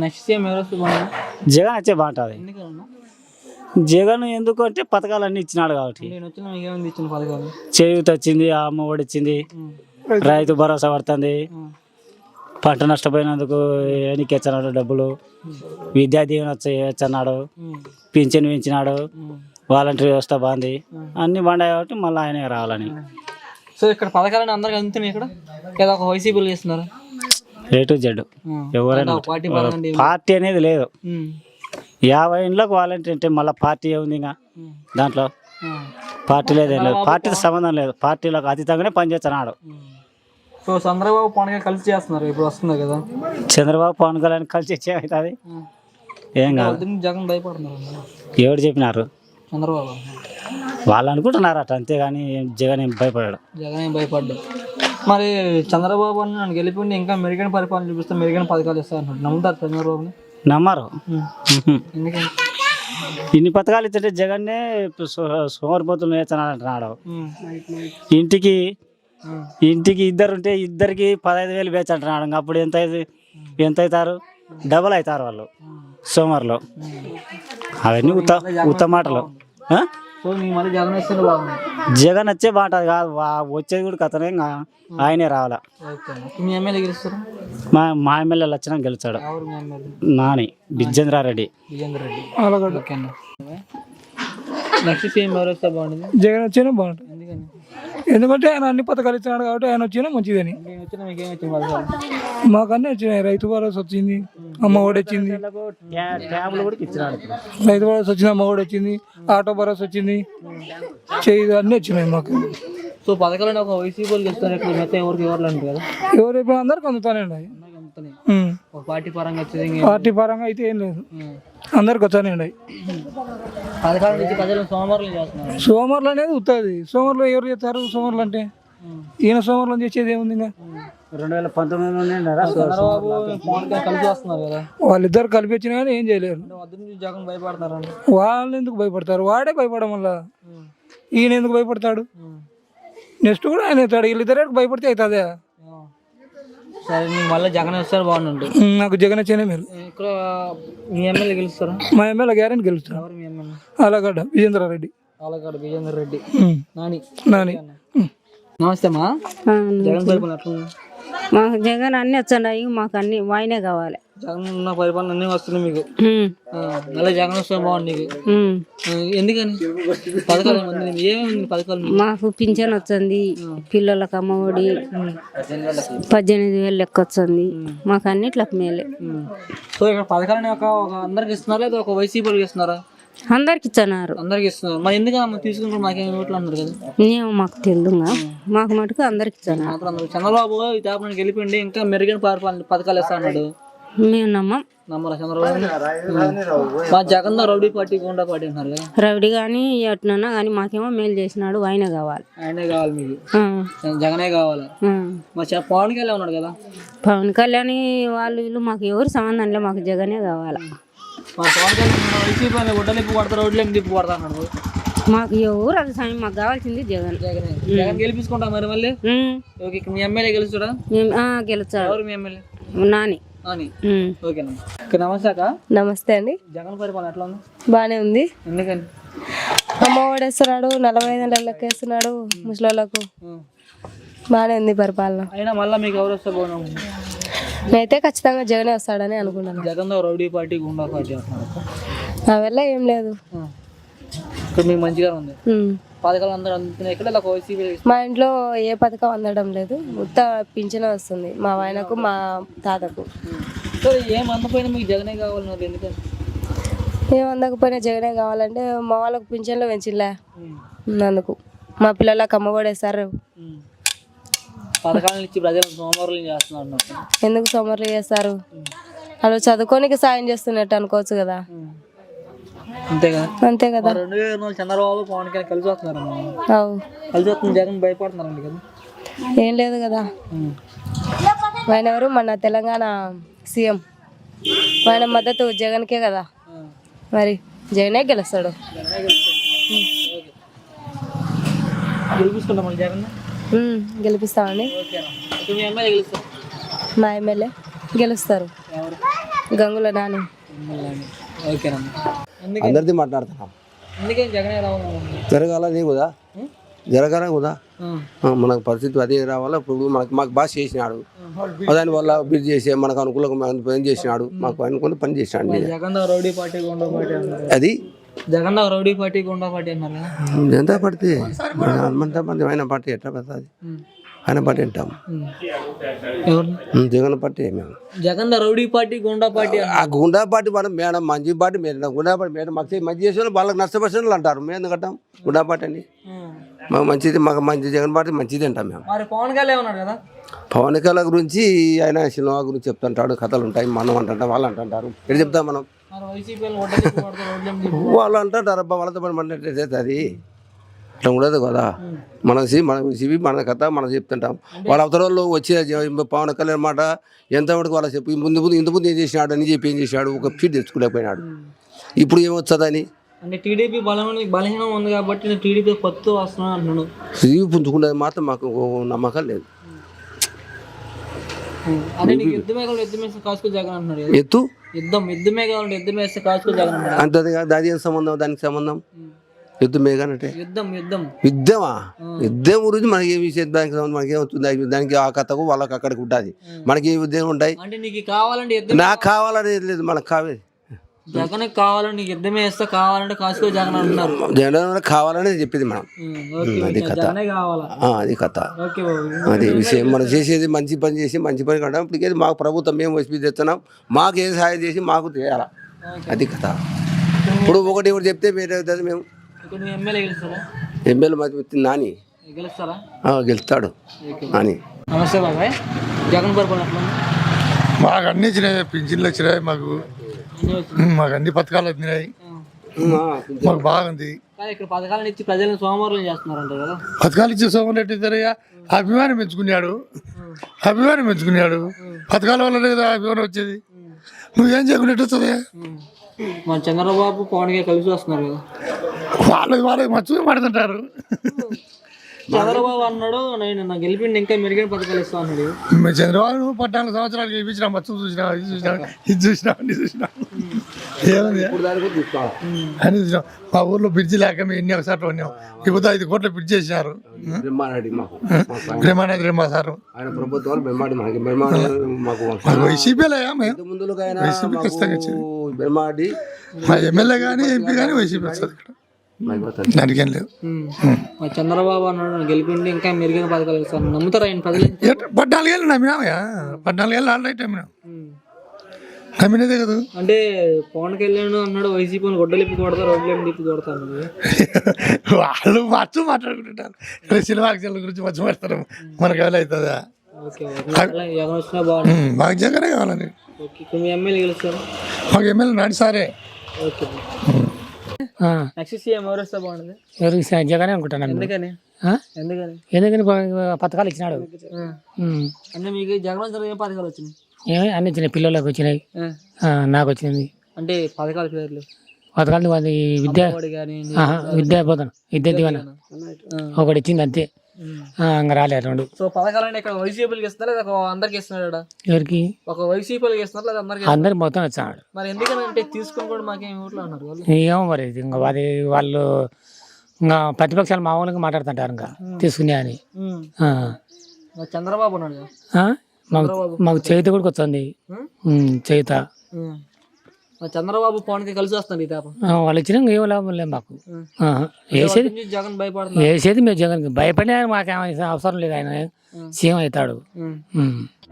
Next CM ఎవరు వస్తే బాగుంది? జగన్ వచ్చే బాగుంటుంది. ఎందుకన్నా? జగన్ ఎందుకు అంటే పథకాలన్నీ ఇచ్చినాడు కాబట్టి. నేను వచ్చిన మీకు ఏమైంది ఇచ్చిన పథకాలు? చేయూత వచ్చింది, అమ్మ ఒడి వచ్చింది, రైతు భరోసా పడుతుంది, పంట నష్టపోయినందుకు ఎన్నికెచ్చన్నాడు డబ్బులు, విద్యా దీవెన వచ్చన్నాడు, పింఛన్ పెంచినాడు, వాలంటీర్ వ్యవస్థ బాగుంది, అన్ని బాగున్నాయి కాబట్టి మళ్ళీ ఆయనే రావాలని. సో ఇక్కడ పథకాలని అందరికి అందుతున్నాయి. ఇక్కడ ఏదో ఒక వైసీపీలు చేస్తున్నారు. ఏ టు జెడ్ ఎవరైనా పార్టీ అనేది లేదు. 50 ఇండ్లకు వాలంటీర్ అంటే మళ్ళీ పార్టీ ఏముంది? ఇంకా దాంట్లో పార్టీ లేదేం లేదు, పార్టీతో సంబంధం లేదు, పార్టీలకు అతీతంగానే పనిచేస్తున్నాడు. సో చంద్రబాబు పవన్ కళ్యాణ్ కలిసి చేస్తున్నారు, ఇప్పుడు వస్తున్నారు కదా. చంద్రబాబు పవన్ కళ్యాణ్ కలిసి ఏమవుతుంది? ఏం కాదు. జగన్ భయపడుతున్నారు. ఎవరు చెప్పినారు? చంద్రబాబు వాళ్ళు అనుకుంటున్నారు అట, అంతేగాని జగన్ ఏం భయపడాడు. జగన్ ఏం భయపడ్డాడు. మరి చంద్రబాబు అని నన్ను గెలిపిండి ఇంకా మెరుగైన పరిపాలన చూపిస్తే మెరుగైన పథకాలు ఇస్తా అన్నాడు. నమ్ముతారు చంద్రబాబుని? నమ్మరు. ఎందుకంటే ఇన్ని పథకాలు ఇస్తే జగన్నే సోమరిపోతులు వేస్తున్నాడు అంటున్నాడు. ఇంటికి ఇద్దరుంటే ఇద్దరికి 15,000 వేచి అంటున్నాడు. ఇంకా అప్పుడు ఎంత అవుతారు? డబల్ అవుతారు వాళ్ళు సోమవారిలో. అవన్నీ ఉత్త మాటలు. జగన్ వచ్చే బాగుంటుంది కాదు, వచ్చేది కూడా కథనే. ఇంకా ఆయనే రావాలా. మా ఎమ్మెల్యే లక్షణం గెలిచాడు. నాని బిజేంద్రారెడ్డి. జగన్ వచ్చినా బాగుంటుంది. ఎందుకంటే ఆయన అన్ని పథకాలు ఇచ్చినాడు కాబట్టి ఆయన వచ్చినా మంచిదని. మాకు అన్నీ వచ్చినాయి. రైతు భరోసా వచ్చింది, అమ్మ ఒడి వచ్చింది, రైతు భరోసా వచ్చింది, అమ్మ ఒడి వచ్చింది, ఆటో భరోసా వచ్చింది, అన్నీ వచ్చినాయి మాకు. సో పథకాలు ఒక వైసీపీ ఎవరు అందరికి అందుతానండి. పార్టీ పరంగా అయితే ఏం లేదు, అందరికి వచ్చానండి. సోమవారం అనేది ఉత్తది. సోమవారం ఎవరు చేస్తారు? సోమవారం అంటే ఈయన సోమవారం చేసేది ఏముంది? ఇంకా 2019 వాళ్ళిద్దరు కలిపి వచ్చినా కానీ ఏం చేయలేరు. వాళ్ళు ఎందుకు భయపడతారు? వాడే భయపడడం వల్ల ఈయన ఎందుకు భయపడతాడు? నెక్స్ట్ కూడా ఆయన అవుతాడు. వీళ్ళిద్దరు భయపడితే అవుతుంది. సరే మళ్ళీ జగన్ వస్తారు బాగుంటుంది. నాకు జగన్ వచ్చేనే మీరు. ఇక్కడ మీ ఎమ్మెల్యే గెలుస్తారా? మా ఎమ్మెల్యే గ్యారెంటీ గెలుస్తారు. అలాగడ్డ విజేంద్రారెడ్డి. నాని. నమస్తే అమ్మా. జగన్ పరిపాలన ఎట్లా? మాకు జగన్ అన్ని వచ్చాయి, మాకు అన్ని వాయినే కావాలి. జగన్ ఉన్న పరిపాలన అన్ని వస్తున్నాయి మీకు. మళ్ళీ జగన్ వస్తే బాగుంది నీకు. ఎందుకని? పథకాలు ఏమేమి పథకాలు? మాకు పింఛన్ వచ్చింది, పిల్లలకు అమ్మ ఒడి 18,000 లెక్క వచ్చింది. మాకు అన్నిట్లకు మేలే. సో ఇక్కడ పథకాలని ఒక అందరికి ఇస్తున్నారా లేదా ఒక వైసీపీకి ఇస్తున్నారా? అందరికి ఇస్తున్నారు. అందరికి ఇస్తున్నారు. మరి ఎందుకు తీసుకుంటారు? మాకేం ఓట్లు అన్నారు కదా. మేము మాకు తెలియదు, మాకు మటుకు అందరికి ఇస్తున్నారు. చంద్రబాబు ఈ తాపని గెలిపిండి ఇంకా మెరుగైన పథకాలు ఇస్తా అన్నాడు. మేము నమ్మరా చంద్రబాబు? మా జగన్ రౌడీ పార్టీ గుండా పార్టీ అంటున్నారు కదా. రౌడీ కానీ ఎట్లన్నా కానీ మాకేమో మేలు చేసినాడు, ఆయనే కావాలి. ఆయనే కావాలి మీకు? జగనే కావాలా? మా పవన్ కళ్యాణ్ ఉన్నాడు కదా. పవన్ కళ్యాణ్ వాళ్ళు వీళ్ళు మాకు ఎవరు సంబంధం లేదు, మాకు జగనే కావాలి. మా పవన్ కళ్యాణ్ వైసీపీ ఒడ్డలు ఇప్పు కొడతారు, రోడ్లు ఏమి తిప్పు కొడతా అన్నాడు. మాకు ఎవరు అది సమయం, మాకు కావాల్సింది జగన్. జగన్ గెలిపించుకుంటాం మరి మళ్ళీ. మీ ఎమ్మెల్యే గెలుస్తాడా? గెలుస్తాడు. ఎవరు మీ ఎమ్మెల్యే? నాని. నమస్తే అక్క. నమస్తే అండి. జగన్ పరిపాలన ఎట్లా ఉంది? బానే ఉంది. ఎందుకని? అమ్మ ఓడేస్తున్నాడు, 45 లెక్క వేస్తున్నాడు ముసలోళ్ళకు. బానే ఉంది పరిపాలన. అయినా మళ్ళీ మీకు ఎవరు వస్తే బాగున్నాము? నేనైతే ఖచ్చితంగా జగనే వస్తాడని అనుకుంటున్నాను. జగన్ రౌడీ పార్టీ గుండా పార్టీ అంటున్నారు. నా వల్ల ఏం లేదు. ఇక్కడ మీకు మంచిగా ఉంది. పథకాలు అందరూ అందుతున్నాయి. ఇక్కడ మా ఇంట్లో ఏ పథకం అందడం లేదు, ఉత్త పింఛన్ వస్తుంది మా ఆయనకు మా తాతకు. ఏం అందకపోయినా మీకు జగనే కావాలన్నారు. ఎందుకని? ఏం అందకపోయినా జగనే కావాలంటే మా వాళ్ళకు పింఛన్లు పెంచిలే, అందుకు. మా పిల్లలకు అమ్మఒడేస్తారు. పథకాలను ఇచ్చి ప్రజలు సోమవారం చేస్తున్నారు. ఎందుకు సోమవారం చేస్తారు? వాళ్ళు చదువుకోనికి సాయం చేస్తున్నట్టు అనుకోవచ్చు కదా. అంతే కదా. 2024 చంద్రబాబు పవన్ కళ్యాణ్ కలిసి వస్తున్నారు. కలిసి వస్తుంది. జగన్ భయపడుతున్నారండి కదా. ఏం లేదు కదా. ఆయన ఎవరు? మన తెలంగాణ సీఎం. ఆయన మద్దతు జగన్కే కదా, మరి జగనే గెలుస్తాడు. గెలిపిస్తామండి. మా ఎమ్మెల్యే గెలుస్తారు. గంగుల నాని. ఓకేనమ్మా. ఎందుకని అందరిది మాట్లాడుతున్నాం. ఎందుకని జగనే రావాలనుకుంటున్నారు? జరగాలని కుదా, జరగాలని కుదా, మనకు పరిస్థితి అదే రావాలా. ఇప్పుడు మాకు బాగా చేసినాడు, దానివల్ల బిల్ చేసి మనకు అనుకూలంగా పని చేసినాడు, మాకు అనుకున్న పని చేసినాడు. జగన్ రౌడీ పార్టీ గుండా పార్టీ అన్నారు. అది జగన్ రౌడీ పార్టీ గుండా పార్టీ అన్నారు కదా. ఎంత పడితే ఆయన పార్టీ ఎట్లా పడుతుంది, ఆయన పార్టీ అంటాం. జగన్ పార్టీ మేము జగన్ రౌడీ పార్టీ గుండా పార్టీ ఆ గుండా పార్టీ మనం మేడం మంచి పార్టీ మేడం గుండా పార్టీ మేడం మాకు మంచి చేసే వాళ్ళు వాళ్ళకి నష్టపరిచిన వాళ్ళు అంటారు. మేము ఎందుకు అంటాం గుండా పార్టీ అని? మాకు మంచిది, మాకు మంచి జగన్ పార్టీ మంచిది అంటాం మేము. మరి పవన్ కళ్యాణ్ ఉన్నాడు కదా, పవన్ కళ్యాణ్ గురించి ఆయన సినిమా గురించి చెప్తుంటాడు, కథలు ఉంటాయి, మనం అంటుంటాం, వాళ్ళు అంటుంటారు. ఎటు చెప్తాం మనం? మరి వైసీపీ వాళ్ళు అంటుంటారు అబ్బా వాళ్ళతో పని పడినట్టు అది అట్లా ఉండదు కదా. మన సివి మన కథ మనం చెప్తుంటాం. వాళ్ళ అవతరాల్లో వచ్చే పవన్ కళ్యాణ్ మాట ఎంత మటుకు వాళ్ళ చెప్పి ఇంతకుముందు ఏం చేసినాడు అని చెప్పి ఏం చేసినాడు, ఒక సీట్ తెచ్చుకోలేకపోయినాడు. ఇప్పుడు ఏమొచ్చదని అంటే టీడీపీ బలహీనం ఉంది కాబట్టి నేను టీడీపీ కొత్త వస్తున్నాను అంటున్నాను. సివి పుంజుకునేది మాత్రం మాకు నమ్మకం లేదు. అదే నీకు యుద్ధమే కావాలి యుద్ధం వేస్తే కాసుకో జగన్ అంటున్నాడు. ఎత్తు యుద్ధమే కావాలి యుద్ధం వేస్తే కాసుకో జగన్ అన్నాడు. అంటది దాని ఏం సంబంధం, దానికి సంబంధం యుద్ధం మేఘానంటే యుద్ధమా? యుద్ధం గురించి మనకి ఏమి దానికి సంబంధం, మనకి ఏమవుతుంది దానికి? ఆ కథకు వాళ్ళకి అక్కడికి ఉంటుంది, మనకి ఏ యుద్ధం ఉంటాయి. అంటే నీకు కావాలంటే నాకు కావాలని లేదు, మనకు కావాలి. జగన్ కావాలని నీకు యుద్ధమే వేస్తే కావాలంటే కాసుకో జగన్ అంటున్నారు. జగన్ కావాలని చెప్పింది మనం. అది కథ, అది కథ, అది విషయం. మనం చేసేది మంచి పని చేసి మంచి పని కట్టడం. ఇప్పటికేది మాకు ప్రభుత్వం మేము వచ్చి తెస్తున్నాం, మాకు ఏ సహాయం చేసి మాకు చేయాలా, అది కథ. ఇప్పుడు ఒకటి చెప్తే మీరు మేము ఎమ్మెల్యే నాని గెలుస్తాడు అని. నమస్తే బాబాయ్, జగన్ పరిపాలన మాకు అన్ని వచ్చినాయి, పింఛన్లు వచ్చినాయి, మాకు అన్ని పథకాలు వచ్చినాయి, మాకు బాగుంది. ఇక్కడ పథకాలను ఇచ్చి ప్రజలను సోమవారం చేస్తున్నారంట కదా. పథకాలు ఇచ్చే సోమవారం ఎట్టిద్దరయ్యా? అభిమానం పెంచుకున్నాడు, పథకాల వల్లనే కదా అభిమానం వచ్చేది. నువ్వేం చేయకున్నట్టు వస్తుంది. మన చంద్రబాబు పవన్ కలిసి వస్తున్నారు కదా, వాళ్ళకి మర్చిపోయి మాడుతుంటారు. చంద్రబాబు అన్నాడు నేను గెలిపిండి ఇంకా మెరుగైన పథకాలు ఇస్తా అన్నాడు. చంద్రబాబు 14 సంవత్సరాలు గెలిపించిన మచ్చు చూసినా, ఇది చూసినా ఏముంది అని చూసినాం. మా ఊర్లో బ్రిడ్జి లేక మేము ఎన్ని ఒకసారి ఉన్నాం. ఇప్పుడు 5 కోట్ల బ్రిడ్జ్ చేసినారు. బ్రహ్మారెడ్డి రెమ్మ సారు వైసీపీలో వైసీపీ ఖచ్చితంగా వచ్చింది. మా ఎమ్మెల్యే కానీ ఎంపీ కానీ వైసీపీ వస్తుంది. ఇక్కడ దానికేం లేవు. చంద్రబాబు అన్నాడు గెలిపిండి ఇంకా మెరుగైన పథకాలు ఇస్తాను నమ్ముతారా ఆయన ప్రజలు? 14 ఏళ్ళు నమ్మినామయ్యా, 14 ఏళ్ళు ఆల్రెడీ నమ్మినదే కదా. అంటే పవన్ కళ్యాణ్ అన్నాడు వైసీపీని గొడ్డలు ఇప్పి కొడతారు, రోడ్లు తిప్పి కొడతారు. వాళ్ళు మచ్చు మాట్లాడుకుంటుంటారు, సినిమాకి గురించి మచ్చు మాట్లాడతారు. మనకు ఎవరు అవుతుందా? జగన్ వచ్చినా బాగుంది. మాకు జగనే కావాలని. మీ ఎమ్మెల్యే గెలుస్తారు? మాకు ఎమ్మెల్యే నాటి సారే. ఓకే, నెక్స్ట్ సీఎం ఎవరు వస్తే బాగుంటుంది? జగనే అనుకుంటాను. ఎందుకని పథకాలు ఇచ్చినాడు. అంటే మీకు జగన్ ఏం పథకాలు వచ్చినాయి? అన్ని వచ్చినాయి, పిల్లలకు వచ్చినాయి, నాకు వచ్చింది. అంటే పథకాల పేర్లు? పథకాలు విద్యాబోధన, విద్యా దీవెన ఒకటి ఇచ్చింది అంతే, ఇంకా రాలేదు 2. సో పథకాలు ఇక్కడ వైసీపీకి ఇస్తున్నారు లేదా అందరికి ఇస్తున్నాడు? ఎవరికి? ఒక వైసీపీకి ఇస్తున్నారు లేదా అందరికి? అందరికి మొత్తం వచ్చాడు. మరి ఎందుకంటే తీసుకొని కూడా మాకేం ఊర్లో అన్నారు. ఏమో మరి ఇంకా అది వాళ్ళు ఇంకా ప్రతిపక్షాలు మామూలుగా మాట్లాడుతుంటారు ఇంకా తీసుకునే అని. చంద్రబాబు ఉన్నాడు, మాకు చేత కూడా వచ్చింది. చేత చంద్రబాబు పవన్ కలిసి వస్తుంది. వాళ్ళు ఇచ్చినా ఏం లాభం లేదు మాకు. జగన్ భయపడుతుంది. వేసేది మేము జగన్కి భయపడినా మాకేమైనా అవసరం లేదు, ఆయన సీఎం అవుతాడు.